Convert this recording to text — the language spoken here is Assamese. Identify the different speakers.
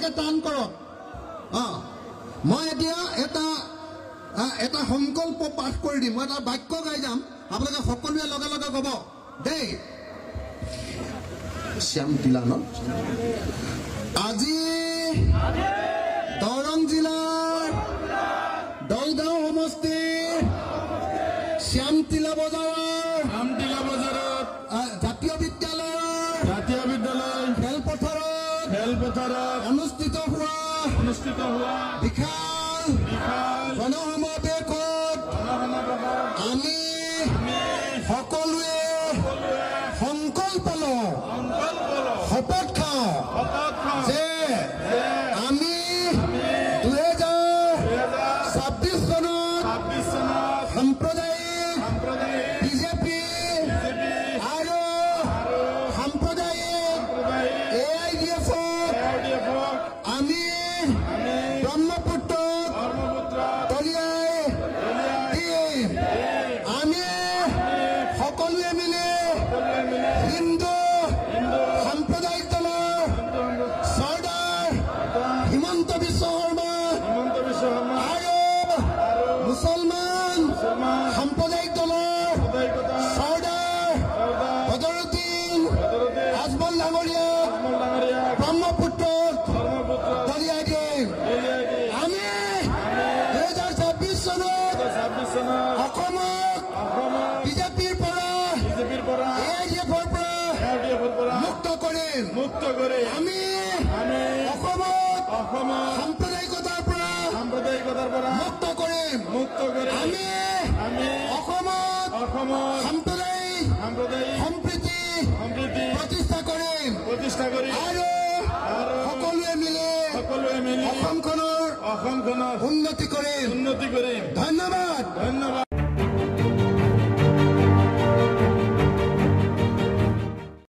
Speaker 1: আপোনালোকে টান কৰক মই এতিয়া এটা সংকল্প পাঠ কৰি দিম মই এটা বাক্য গাই যাম আপোনালোকে সকলোৱে লগে লগে ক'ব দেই শ্যামতিলা ন আজি দৰং জিলাৰ দলগাঁও সমষ্টিৰ শ্যামতিলা বজাৰত জাতীয় বিদ্যালয় খেলপথাৰত অনুষ্ঠিত হোৱা বিশাল গণসমাৱেশত আমি সকলোৱে সংকল্প লওঁ শপত খাওঁ যে আমি 2026 চনত সাম্প্ৰদায়িক বিজেপি আৰু সাম্প্ৰদায়িক AIDF আমি ব্ৰহ্মপুত্ৰক দলিয়াই দিম আমি সকলোৱে মিলি হিন্দু সাম্প্ৰদায়িক দলৰ চৰ্দাৰ হিমন্ত বিশ্ব শৰ্মা আৰু মুছলমান সাম্প্ৰদায়িক দলৰ চৰ্দাৰ বদৰুদ্দিন আজমল ডাঙৰীয়াক ব্ৰহ্মপুত্ৰত দলিয়াই দিম আমি 2026 চনত অসমক বিজেপিৰ পৰা AIDFৰ পৰা মুক্ত কৰিম আমি অসমক সাম্প্ৰদায়িকতাৰ পৰা মুক্ত কৰিম আমি অসমত সাম্প্ৰদায়িক সম্প্ৰীতি প্ৰতিষ্ঠা কৰিম আৰু সকলোৱে মিলি অসমখনৰ উন্নতি কৰিম ধন্যবাদ